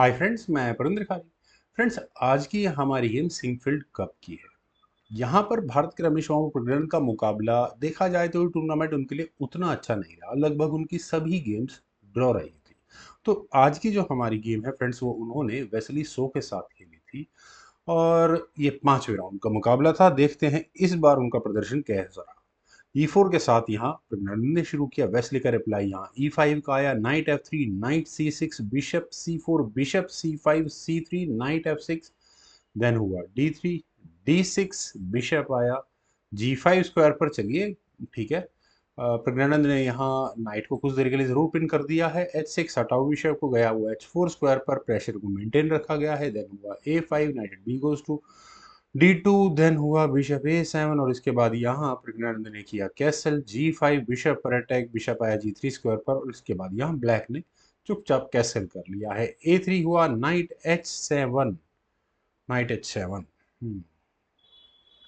Hi friends, मैं परिंद्र खारी। Friends, आज की हमारी गेम सिंकफील्ड कप की है। यहाँ पर भारत के रमेश बाबू प्रगड़न का मुकाबला देखा जाए तो टूर्नामेंट उनके लिए उतना अच्छा नहीं रहा। लगभग उनकी सभी गेम्स ड्रॉ रही थी। तो आज की जो हमारी गेम है फ्रेंड्स, वो उन्होंने वेस्ली सो के साथ खेली थी और ये पांचवें राउंड का मुकाबला था। देखते हैं इस बार उनका प्रदर्शन कैसा रहा। E4 के साथ यहाँ प्रगनंदन ने शुरू किया। वेस्ली का रिप्लाई यहाँ E5 का आया। Knight F3, knight C6, bishop C4, bishop C5, C3, knight F6। Then हुआ D3, D6, बिशप आया। G5 स्क्वायर पर चलिए, ठीक है। प्रज्ञानंद ने यहाँ नाइट को कुछ देर के लिए जरूर पिन कर दिया है। H6 हटाओ बिशप को, गया हुआ H4 स्क्वायर पर, प्रेशर को मेंटेन रखा गया है। देन हुआ A5, knight B goes to D2। देन हुआ बिशप A7 और इसके बाद यहाँ प्रज्ञानंद ने किया कैसल G5, बिशप पर अटैक, बिशप आया G3 स्क्वायर पर और इसके बाद यहाँ ब्लैक ने चुपचाप कैसल कर लिया है। A3 हुआ, नाइट H7, नाइट H7।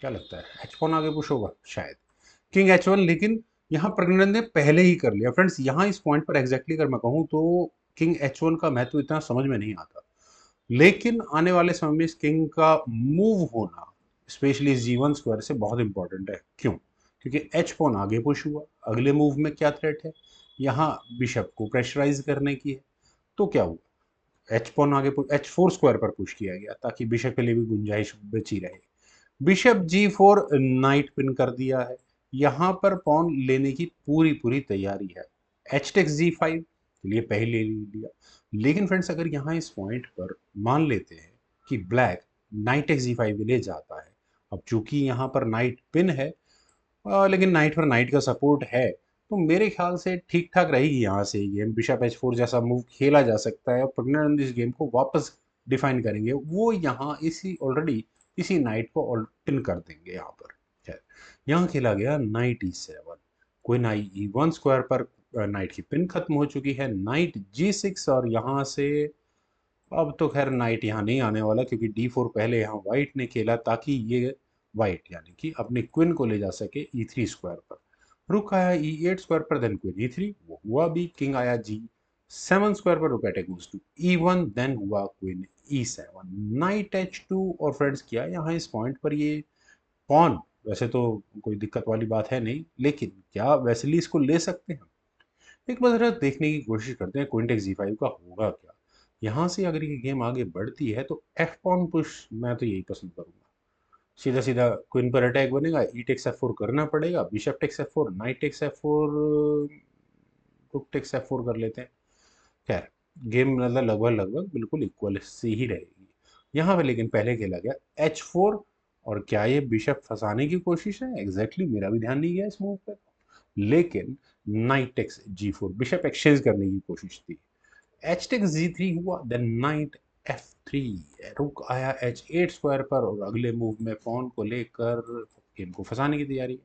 क्या लगता है एच पॉन आगे पुश होगा शायद, किंग H1। लेकिन यहाँ प्रज्ञानंद ने पहले ही कर लिया। फ्रेंड्स, यहाँ इस पॉइंट पर एग्जैक्टली अगर मैं कहूँ तो किंग H1 का महत्व इतना समझ में नहीं आता, लेकिन आने वाले समय में इस किंग का मूव होना स्पेशली G1 स्क्वायर से बहुत इंपॉर्टेंट है। क्यों? क्योंकि एच पॉन आगे पुश हुआ। अगले मूव में क्या थ्रेट है? यहाँ बिशप को प्रेशराइज करने की है। तो क्या हुआ, एच पॉन आगे H4 स्क्वायर पर पुश किया गया ताकि बिशप के लिए भी गुंजाइश बची रहे। बिशप G4, नाइट पिन कर दिया है। यहां पर पॉन लेने की पूरी पूरी तैयारी है। एच टेक्स G5 के लिए पहले ले लिया। लेकिन फ्रेंड्स, अगर यहाँ इस पॉइंट पर मान लेते हैं कि ब्लैक नाइट टेक्स G5 के लिए जाता है, अब चूंकि यहाँ पर नाइट पिन है, लेकिन नाइट पर नाइट का सपोर्ट है, तो मेरे ख्याल से ठीक ठाक रहेगी यहाँ से ये गेम। बिशप H4 जैसा मूव खेला जा सकता है और प्रज्ञानंद इस गेम को वापस डिफाइन करेंगे। वो यहाँ इसी ऑलरेडी इसी नाइट को पिन कर देंगे यहाँ पर। खैर, यहाँ खेला गया नाइट E7। क्वीन आई E1 स्क्वायर पर नाइट की पिन खत्म हो चुकी है। नाइट G6 और यहाँ से अब तो खैर नाइट यहाँ नहीं आने वाला, क्योंकि D4 पहले यहाँ व्हाइट ने खेला ताकि ये व्हाइट यानी कि अपने क्वीन को ले जा सके E3 स्क्वायर पर। रुक आया E8 स्क्वायर पर, देन क्वीन E3, वो हुआ भी। किंग आया G7 स्क्वायर पर, rook attack moves to E1, then हुआ क्वीन E7, नाइट H2। और फ्रेंड्स, किया यहाँ इस पॉइंट पर ये पॉन, वैसे तो कोई दिक्कत वाली बात है नहीं, लेकिन क्या वेस्ली इसको ले सकते हैं? एक बार जरा देखने की कोशिश करते हैं क्वीन टेक्स G5 का होगा क्या। यहाँ से अगर ये गेम आगे बढ़ती है तो एफ पॉन पुश, मैं तो यही पसंद करूंगा। सीधा सीधा क्वीन पर अटैक बनेगा, ई टेक्स F4 करना पड़ेगा, bishop takes F4, knight takes F4, rook takes F4 कर लेते हैं। खैर, गेम मतलब लगभग लगभग बिल्कुल इक्वल सी ही रहेगी यहाँ पे। लेकिन पहले खेला गया H4 और क्या ये बिशप फंसाने की कोशिश है? एग्जैक्टली मेरा भी ध्यान नहीं गया इस मूव पर। लेकिन knight takes G4, bishop exchange करने की कोशिश थी। एच टेक्स G3 हुआ, देन नाइट F3, रुक आया H8 स्क्वायर पर और अगले मूव में पॉन को लेकर गेम को फंसाने की तैयारी।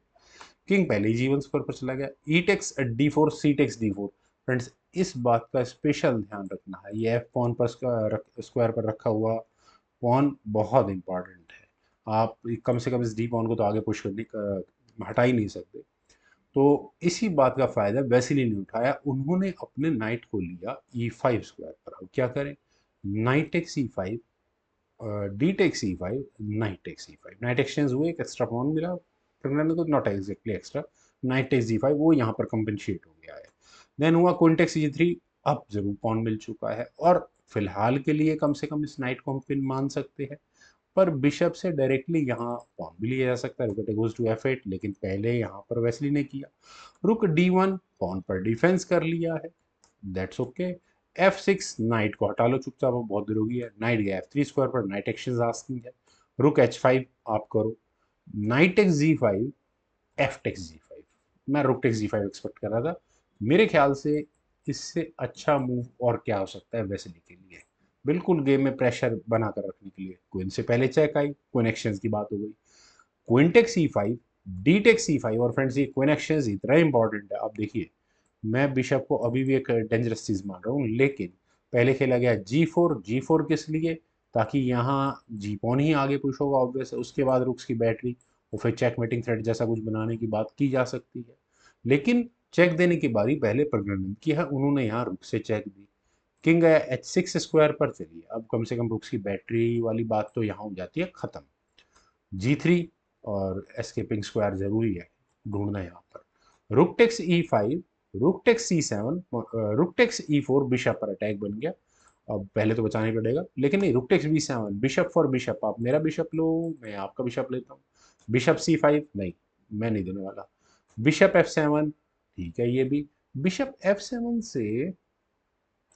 किंग पहले ही G1 स्क्वायर पर चला गया। ई टेक्स D4, सी टेक्स D4। फ्रेंड्स, इस बात का स्पेशल ध्यान रखना है, ये एफ पॉन पर स्क्वायर पर रखा हुआ पॉन बहुत इंपॉर्टेंट है। आप कम से कम इस डी पॉन को तो आगे पुश करने का हटा ही नहीं सकते। तो इसी बात का फायदा वेस्ली ने उठाया। उन्होंने अपने नाइट को लिया E5 स्क्वायर पर। अब क्या करें? Knight takes E5, D takes E5, knight takes E5, knight exchange हुए, एक एक्स्ट्रा पॉन मिला प्रज्ञानंद को, not exactly extra. Knight takes G5 वो यहाँ पर कंपेंसेट हो गया है। देन हुआ क्वीन टेक्स G3। अब जरूर पॉन मिल चुका है और फिलहाल के लिए कम से कम इस नाइट को हम पिन मान सकते हैं। पर बिशप से डायरेक्टली यहाँ पॉन भी लिया जा सकता है, रुक गोज टू F8, लेकिन पहले यहाँ पर वेस्ली ने किया रुक D1, पॉन पर डिफेंस कर लिया है। That's okay. F6, नाइट को हटा लो चुपचाप, अब बहुत देर हो गई है। नाइट गया F3 स्क्वायर पर, नाइट एक्सचेंज आस्किंग है। रुक H5 आप करो, night takes G5, F takes G5। मैं रुक टेक्स G5 एक्सपेक्ट कर रहा था। मेरे ख्याल से इससे अच्छा मूव और क्या हो सकता है वेस्ली के लिए, बिल्कुल गेम में प्रेशर बनाकर रखने के लिए। क्वीन से पहले चेक आई, क्वीन एक्सचेंज की बात हो गई। Queen takes E5, D takes E5। और फ्रेंड्स, ये क्वीन एक्सचेंज इतना इंपॉर्टेंट है। आप देखिए, मैं बिशप को अभी भी एक डेंजरस चीज मान रहा हूँ, लेकिन पहले खेला गया G4। G4 किस लिए? ताकि यहाँ जी पॉन ही आगे पुश होगा ऑब्वियस, उसके बाद रुक्स की बैटरी और फिर चेकमेटिंग थ्रेड जैसा कुछ बनाने की बात की जा सकती है। लेकिन चेक देने की बारी पहले प्रज्ञानंद की है, उन्होंने यहाँ रुक से चेक दी। किंग गया H6 स्क्वायर पर। चलिए अब कम से कम रुक्स की बैटरी वाली बात तो यहाँ हो जाती है खत्म। G3 और एस्केपिंग स्क्वायर जरूरी है ढूंढना यहाँ पर। Rook takes E5, rook takes C7, rook takes E4, bishop पर अटैक बन गया। अब पहले तो बचाना ही पड़ेगा, लेकिन नहीं, rook takes B7, bishop for bishop, आप मेरा बिशप लो, मैं आपका बिशप लेता हूँ। बिशप C5, नहीं, मैं नहीं देने वाला। बिशप F7, ठीक है ये भी। बिशप F7 से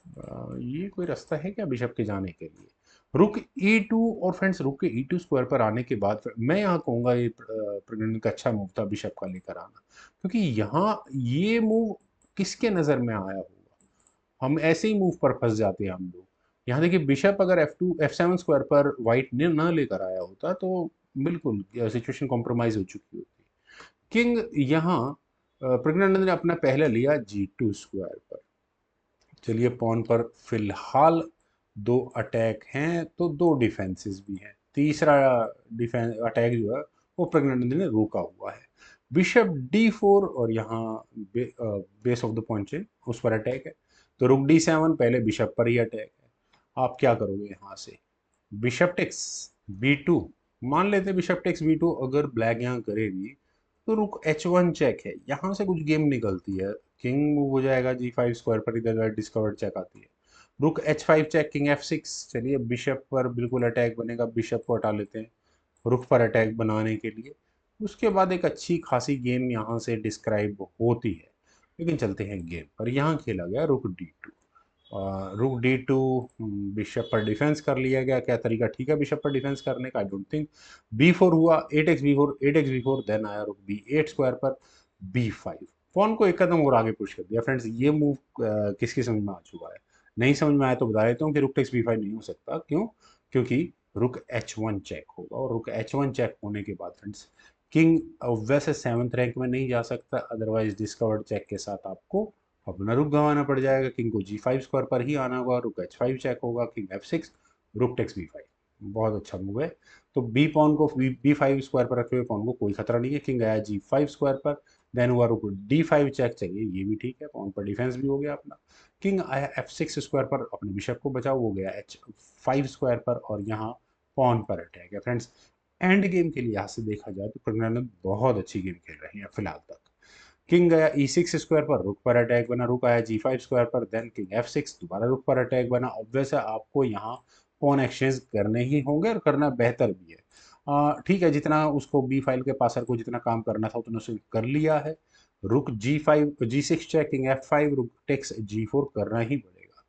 ये कोई रास्ता है क्या बिशप के जाने के लिए? रुक E2, और फ्रेंड्स रुक के E2 स्क्वायर पर आने के बाद मैं यहाँ कहूँगा ये प्रगणन का अच्छा मूव था बिशप का लेकर आना, क्योंकि यहाँ ये मूव किसके नज़र में आया होगा? हम ऐसे ही मूव पर फंस जाते हैं हम लोग। यहाँ देखिए बिशप अगर F7 स्क्वायर पर वाइट ने ना लेकर आया होता तो बिल्कुल सिचुएशन कॉम्प्रोमाइज हो चुकी होती। किंग यहाँ प्रज्ञानंद ने अपना पहला लिया G2 स्क्वायर पर। चलिए पॉन पर फिलहाल दो अटैक हैं तो दो डिफेंसेस भी हैं। तीसरा डिफेंस अटैक जो है वो प्रज्ञानंद ने रोका हुआ है। बिशप D4, और यहाँ बेस ऑफ द पॉइंट है उस पर अटैक है। तो रुक D7, पहले बिशप पर ही अटैक है। आप क्या करोगे यहाँ से? बिशप टेक्स B2, मान लेते हैं बिशप टेक्स B2, अगर ब्लैक यहाँ करे भी तो रुक H1 चेक है, यहाँ से कुछ गेम निकलती है। किंग मूव हो जाएगा G5 स्क्वायर पर, इधर डिस्कवर्ड चेक आती है। रुक H5 चेक, किंग F6। चलिए बिशप पर बिल्कुल अटैक बनेगा, बिशप को हटा लेते हैं रुक पर अटैक बनाने के लिए। उसके बाद एक अच्छी खासी गेम यहाँ से डिस्क्राइब होती है। लेकिन चलते हैं गेम पर। यहाँ खेला गया रुक D2, रुक D2, बिशप पर डिफेंस कर लिया गया। क्या तरीका ठीक है बिशप पर डिफेंस करने का? I don't think. B4 हुआ, 8x B4, 8x B4, then आया रुक B8 स्क्वायर पर, B5। पॉन को एक कदम और आगे पुश कर दिया। फ्रेंड्स ये मूव किसकी समझ में आ चुका है? नहीं समझ में आया तो बता देता हूँ कि रुक टेक्स B5 नहीं हो सकता। क्यों? क्योंकि रुक H1 चेक होगा, और रुक H1 चेक होने के बाद फ्रेंड्स किंग वैसे 7th रैंक में नहीं जा सकता, अदरवाइज डिस्कवर्ड चेक के साथ आपको अपना रुक गंवाना पड़ जाएगा। किंग को G5 स्क्वायर पर ही आना होगा, रुक H5 चेक होगा, king F6, rook takes B5। बहुत अच्छा मूव है। तो बी पॉन को B5 स्क्वायर पर रखे हुए पॉन को कोई खतरा नहीं है। किंग आया G5 स्क्वायर पर, देन हुआ रुक D5 चेक, चाहिए ये भी ठीक है, पॉन पर डिफेंस भी हो गया अपना। किंग आया F6 स्क्वायर पर, अपने बिशप को बचाओ, हो गया H5 स्क्वायर पर, और यहाँ पॉन पर अटैक है। फ्रेंड्स एंड गेम के लिहाज से देखा जाए तो प्रज्ञानंद बहुत अच्छी गेम खेल रहे हैं फिलहाल तक। किंग गया E6 स्क्वायर पर, रुक पर अटैक बना, रुक आया G5 स्क्वायर पर, देन किंग F6, दोबारा रुक पर अटैक बना। ऑब्वियस है आपको यहाँ पॉन एक्सचेंज करने ही होंगे, और करना बेहतर भी है। ठीक है, जितना उसको बी फाइल के पासर को जितना काम करना था उतना उसने कर लिया है। रुक G5 G6 check, king F5, rook takes G4 करना ही पड़ेगा।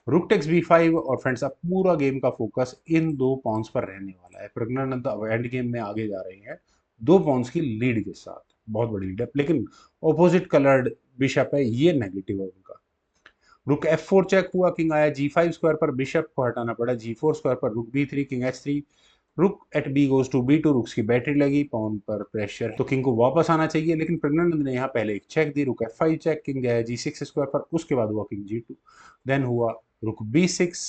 रुक टेक्स B5, और फ्रेंड्स अब पूरा गेम का फोकस इन दो पॉन्स पर रहने वाला है। प्रज्ञानंद अब एंड गेम में आगे जा रहे हैं दो पॉन्स की लीड के साथ, बहुत बड़ी लीड है। लेकिन ऑपोजिट कलर्ड बिशप है, ये नेगेटिव है उनका। रुक F4 चेक हुआ, किंग आया G5 स्क्वायर पर, बिशप को हटाना पड़ा G4 स्क्वायर पर, रुक B3, king H3, rook at B goes to B2, rooks की बैटरी लगी, पॉन पर प्रेशर है तो किंग को वापस आना चाहिए। लेकिन प्रज्ञानंद ने यहाँ पहले एक चेक दी, रुक F5 चेक, किंग गया G6 स्क्वायर पर, उसके बाद हुआ किंग G2, देन हुआ रुक B6,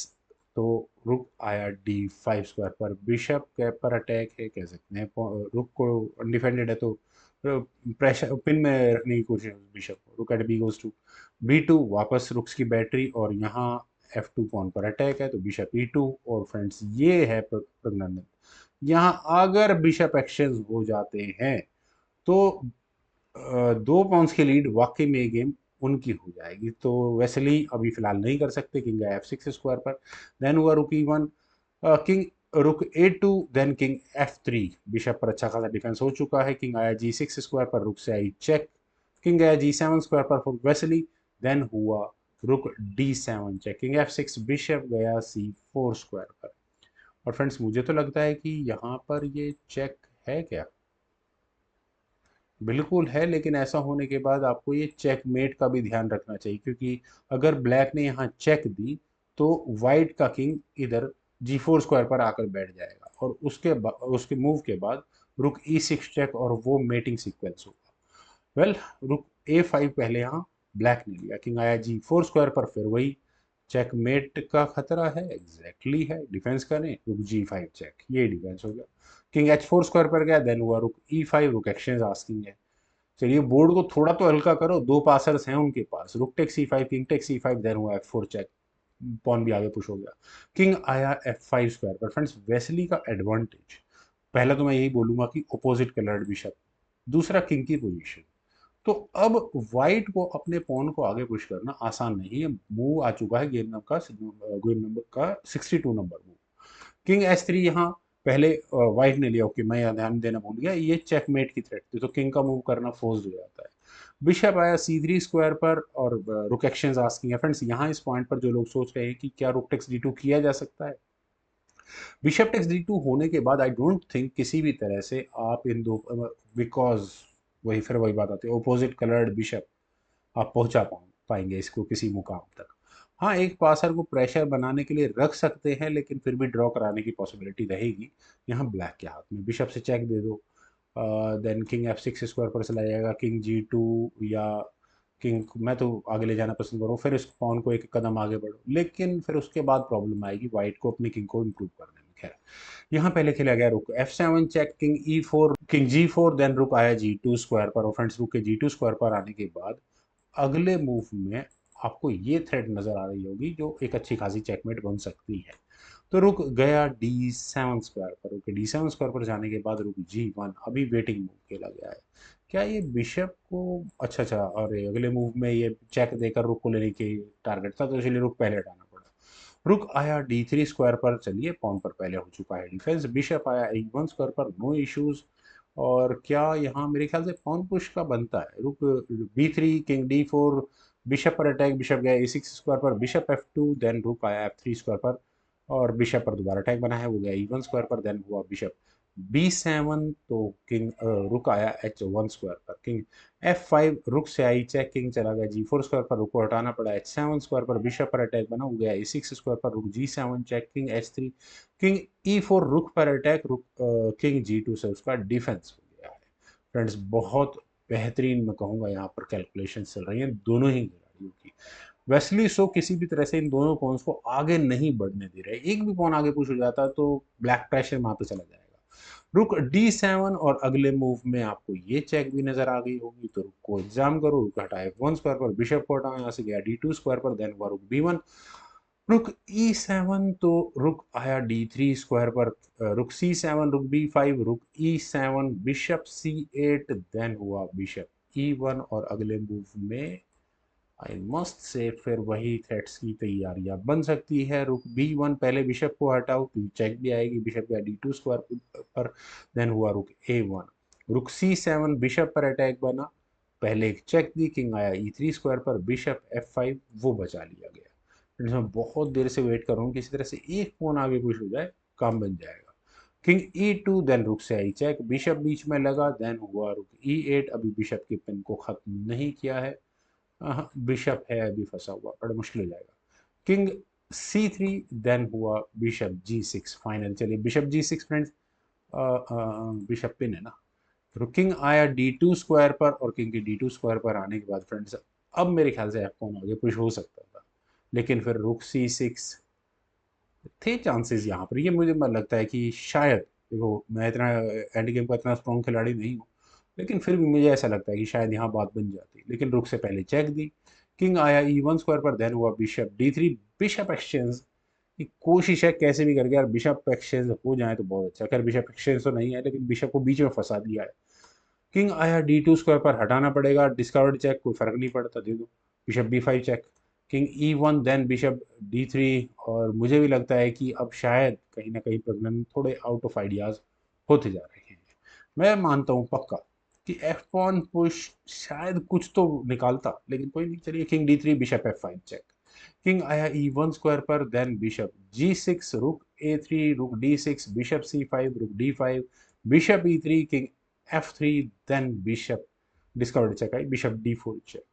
तो रुक आया D5 स्क्वायर पर, बिशप के पर अटैक है कह सकते हैं। रुक को अनडिफेंडेड है तो प्रेशर पिन में रखने की कोशिश बिशप को। रुक at B goes to B2, वापस रुक्स की बैटरी, और यहाँ F2 पॉन पर अटैक है तो बिशप E2। और फ्रेंड्स ये है प्रज्ञानंद। यहाँ अगर बिशप एक्सचेंज हो जाते हैं तो दो पॉन्स की लीड वाकई में ये गेम उनकी हो जाएगी। तो वेस्ली अभी फिलहाल नहीं कर सकते, किंग F6 स्क्वायर पर, देन हुआ रुक E1, किंग रुक A2, then king F3। Bishop पर अच्छा खासा डिफेंस हो चुका है। किंग आया G6 स्क्वायर पर, रुक से आई चेक, किंग गया G7 स्क्वायर पर फॉर वेस्ली, देन हुआ रुक D7 check, king F6, bishop गया C4 स्क्वायर पर। और फ्रेंड्स मुझे तो लगता है कि यहाँ पर ये चेक है क्या? बिल्कुल है, लेकिन ऐसा होने के बाद आपको ये चेकमेट का भी ध्यान रखना चाहिए, क्योंकि अगर ब्लैक ने यहाँ चेक दी तो वाइट का किंग इधर G4 स्क्वायर पर आकर बैठ जाएगा, और उसके मूव के बाद रुक E6 चेक, और वो मेटिंग सीक्वेंस होगा। वेल, रुक A5 पहले यहाँ ब्लैक ने लिया, किंग आया G4 स्क्वायर पर, फिर वही चेकमेट का खतरा है, एग्जैक्टली है, डिफेंस करें, रुक G5 चेक, ये डिफेंस हो गया। किंग H4 स्क्वायर पर गया, देन हुआ रुक E5, रुक एक्सचेंज आस्किंग है। चलिए बोर्ड को थोड़ा तो हल्का करो, दो पासर्स हैं उनके पास, रुक take C5, king take C5, then हुआ F4 चेक, पॉन भी आगे पुश हो गया। किंग आया F5 स्क्वायर पर। फ्रेंड्स वेस्ली का एडवांटेज, पहला तो मैं यही बोलूंगा कि अपोजिट कलर्ड बिशप, दूसरा किंग की पोजीशन। तो अब व्हाइट को अपने पॉन को आगे पुश करना आसान नहीं है। मूव आ चुका है गेम नंबर का 62 नंबर मूव। किंग S3 यहाँ पहले व्हाइट ने लिया। ओके, मैं यहाँ ध्यान देना भूल गया, ये चेकमेट की थ्रेट थी, तो किंग का मूव करना फोर्स्ड हो जाता है। बिशप आया C3 स्क्वायर पर और रुक एक्शंस आस्किंग है। फ्रेंड्स यहाँ इस पॉइंट पर जो लोग सोच रहे हैं कि क्या रुक टेक्स D2 किया जा सकता है, बिशप टेक्स D2 होने के बाद आई डोंट थिंक किसी भी तरह से आप इन दो, बिकॉज वही फिर वही बात आती है, ओपोजिट कलर्ड बिशप आप पहुंचा पाएंगे इसको किसी मुकाम तक। हाँ, एक पासर को प्रेशर बनाने के लिए रख सकते हैं, लेकिन फिर भी ड्रॉ कराने की पॉसिबिलिटी रहेगी। यहाँ ब्लैक के हाथ में बिशप से चेक दे दो, देन किंग F6 स्क्वायर पर चला जाएगा, किंग G2 या किंग, मैं तो आगे ले जाना पसंद करूँ, फिर इस पॉन को एक कदम आगे बढ़ो, लेकिन फिर उसके बाद प्रॉब्लम आएगी वाइट को अपनी किंग को इम्प्रूव करने में। खैर, यहाँ पहले खेला गया रुक F7 check, king E4, king G4, then रुक आया G2 स्क्वायर पर। और फ्रेंड्स रुक के G2 स्क्वायर पर आने के बाद अगले मूव में आपको ये थ्रेड नजर आ रही होगी जो एक अच्छी खासी चेकमेट बन सकती है। तो रुक गया D7 स्क्वायर पर। रुक D7 स्क्वायर पर जाने के बाद रुक G1, अभी वेटिंग मूव खेला गया है। क्या ये बिशप को, अच्छा अच्छा, और ये अगले मूव में ये चेक देकर रुक को लेने की टारगेट था, तो इसलिए रुक पहले हटाना पड़ा। रुक आया D3 स्क्वायर पर, चलिए पॉन पर पहले हो चुका है डिफेंस। बिशप आया E1 स्क्वायर पर, नो इश्यूज। और क्या यहाँ मेरे ख्याल से पॉन पुश का बनता है। रुक B3, किंग D4, बिशप पर अटैक, बिशप गया A6 स्क्वायर पर, बिशप F2, देन रुक आया F3 स्क्वायर पर, और बिशप पर दोबारा अटैक बना है, वो गया E1 स्क्वायर पर, देन हुआ बिशप B7, तो किंग रुक आया H1 स्क्वायर पर, किंग F5, रुक से आई चेक, किंग चला गया G4 स्क्वायर पर, रुक को हटाना पड़ा H7 स्क्वायर पर, बिशप पर अटैक बना, हो गया A6 स्क्वायर पर, रुक G7 check, king H3, king E4, रुक पर अटैक, रुक किंग G2 से उसका डिफेंस हो गया है। फ्रेंड्स बहुत बेहतरीन मैं कहूँगा यहाँ पर कैलकुलेशन चल रही हैं दोनों ही खिलाड़ियों की। वेस्ली सो किसी भी तरह से इन दोनों पॉन्स को आगे नहीं बढ़ने दे रहे। एक भी पॉन आगे पुश हो जाता तो ब्लैक प्रेशर वहां पे चला जाएगा। रुक D7, और अगले मूव में आपको ये चेक भी नजर आ गई होगी, तो रुक को एग्जाम करो। रुक हटा F1 स्क्वायर पर, बिशप को हटाओ, यहाँ से गया D2 स्क्वायर पर, देन हुआ रुक B1, रुक E7, तो रुक आया D3 स्क्वायर पर, रुक C7, रुक B5, रुक E7, बिशप C8, देन हुआ बिशप E1, और अगले मूव में आई मस्ट से फिर वही थ्रेट्स की तैयारियां बन सकती है। रुक B1, पहले बिशप को हटाओ क्योंकि चेक भी आएगी, बिशप गया D2 स्क्वायर पर, देन हुआ रुक A1, रुक C7, बिशप पर अटैक बना, पहले एक चेक दी, किंग आया E3 स्क्वायर पर, बिशप F5, वो बचा लिया गया। फिर मैं बहुत देर से वेट कर रहा हूँ किसी तरह से एक पॉन आगे पुश हो जाए, काम बन जाएगा। किंग E2, देन रुक से आई चेक, बिशप बीच में लगा, देन हुआ रुक E8, अभी बिशप के पिन को खत्म नहीं किया है। बिशप है अभी फंसा हुआ, बड़ा मुश्किल हो जाएगा। किंग C3, देन हुआ बिशप G6 फाइनल। चलिए bishop G6 friends, bishop pin है ना। तो किंग आया D2 स्क्वायर पर, और किंग के D2 स्क्वायर पर आने के बाद फ्रेंड्स अब मेरे ख्याल से F1 आगे पुश हो सकता था, लेकिन फिर रुक C6 थे चांसेस यहाँ पर। ये मुझे लगता है कि शायद, देखो मैं इतना एंड गेम का इतना स्ट्रॉन्ग खिलाड़ी नहीं हूँ, लेकिन फिर भी मुझे ऐसा लगता है कि शायद यहाँ बात बन जाती, लेकिन रुक से पहले चेक दी। किंग आया E1 स्क्वायर पर, देन हुआ बिशप D3, बिशप एक्सचेंज की कोशिश है कैसे भी करके यार बिशप एक्सचेंज हो जाए तो बहुत अच्छा। खैर बिशप एक्सचेंज तो नहीं है, लेकिन बिशप को बीच में फंसा दिया है। किंग आया D2 स्क्वायर पर, हटाना पड़ेगा, डिस्कवर्ड चेक, कोई फर्क नहीं पड़ता, दे दो। Bishop B5 check, king E1, then bishop D3, और मुझे भी लगता है कि अब शायद कहीं ना कहीं प्रज्ञन थोड़े आउट ऑफ आइडियाज होते जा रहे हैं। मैं मानता हूँ पक्का कि एफ पॉन पुश शायद कुछ तो निकालता, लेकिन कोई नहीं। चलिए king D3, bishop F5 check, king आया E1 स्क्वायर पर, देन बिशप G6, रुक A3, रुक D6, bishop C5, rook D5, bishop E3, king F3, then bishop discovered check आई, बिशप D4 चेक।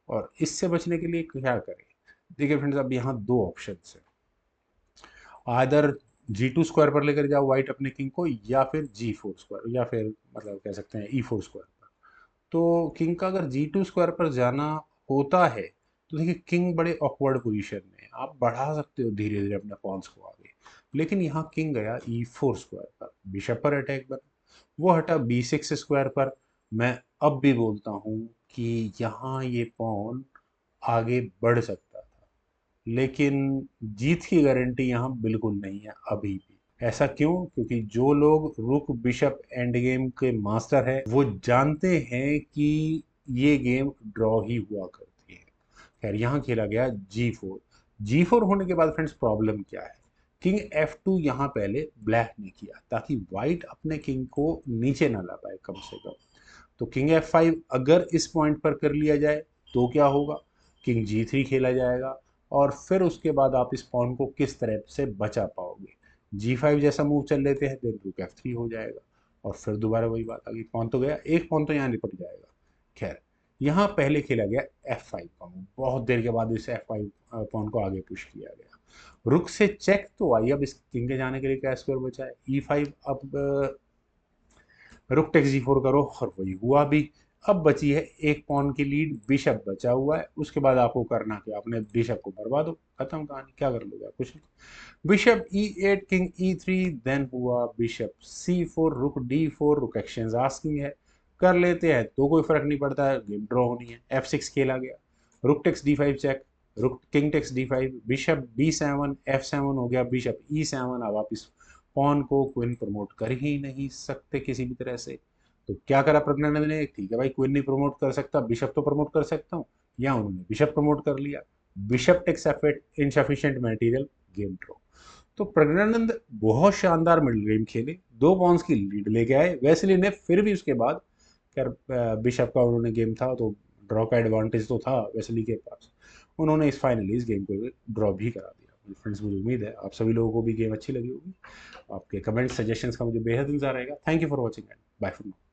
और इससे बचने के लिए क्या करें? देखिए फ्रेंड्स, अब यहाँ दो ऑप्शन है। आदर G2 स्क्वायर पर लेकर जाओ व्हाइट अपने किंग को, या फिर G4 स्क्वायर, या फिर मतलब कह सकते हैं E4 स्क्वायर पर। तो किंग का अगर G2 स्क्वायर पर जाना होता है, तो देखिए किंग बड़े ऑकवर्ड पोजीशन में है, आप बढ़ा सकते हो धीरे धीरे अपने पॉन्स को आगे, लेकिन यहाँ किंग गया E4 स्क्वायर पर, बिशप पर अटैक बना, वो हटा B6 स्क्वायर पर। मैं अब भी बोलता हूँ कि यहाँ ये पॉन आगे बढ़ सकता था, लेकिन जीत की गारंटी यहाँ बिल्कुल नहीं है अभी भी। ऐसा क्यों? क्योंकि जो लोग रुक बिशप एंड गेम के मास्टर है वो जानते हैं कि ये गेम ड्रॉ ही हुआ करती है। खैर, यहाँ खेला गया G4। G4 होने के बाद फ्रेंड्स प्रॉब्लम क्या है? किंग F2 यहाँ पहले ब्लैक ने किया ताकि व्हाइट अपने किंग को नीचे ना ला पाए कम से कम। तो किंग F5 अगर इस पॉइंट पर कर लिया जाए तो क्या होगा? किंग G3 खेला जाएगा और फिर उसके बाद आप इस पॉन को किस तरह से बचा पाओगे? G5 जैसा मूव चल लेते हैं, देन रुक F3 हो जाएगा और फिर दोबारा वही बात आ गई। पॉन तो गया, एक पॉन तो यहाँ निपट जाएगा। खैर, यहाँ पहले खेला गया F5 का मूव, बहुत देर के बाद इस F5 पॉन को आगे पुश किया गया। रुक से चेक तो आई, अब इस किंग के जाने के लिए क्या स्क्वायर बचा है? E5। अब रुक टेक्स G4 करो और वही हुआ भी। अब बची है एक पॉन की लीड, बिशप बचा हुआ है। उसके बाद आपको करना क्या? अपने बिशप को बर्बाद दो, खत्म कहानी। क्या कर लोगे? कुछ नहीं। Bishop E8, king E3, then हुआ बिशप C4, रुक D4, रुक एक्सचेंज आस्किंग है, कर लेते हैं तो कोई फर्क नहीं पड़ता है, गेम ड्रॉ होनी है। F6 खेला गया, rook takes D5 check, rook king takes D5, bishop B7, F7 हो गया, बिशप E7। अब आप इस पॉन को क्वीन प्रमोट कर ही नहीं सकते किसी भी तरह से। तो क्या करा प्रज्ञानंद ने? ठीक है भाई, क्वीन नहीं प्रमोट कर सकता, बिशप तो प्रमोट कर सकता हूँ। या उन्होंने बिशप प्रमोट कर लिया, bishop takes F8, insufficient material, game draw. तो प्रज्ञानंद बहुत शानदार मिडिल गेम खेले, दो पॉन्स की लीड लेके आए। वेस्ली ने फिर भी उसके बाद, खैर बिशप का उन्होंने गेम था तो ड्रॉ का एडवांटेज तो था वेस्ली के पास, उन्होंने इस फाइनली इस गेम को ड्रॉ भी करा दिया। फ्रेंड्स, मुझे उम्मीद है आप सभी लोगों को भी गेम अच्छी लगी होगी। आपके कमेंट सजेशंस का मुझे बेहद इंतजार रहेगा। Thank you for watching and bye for now.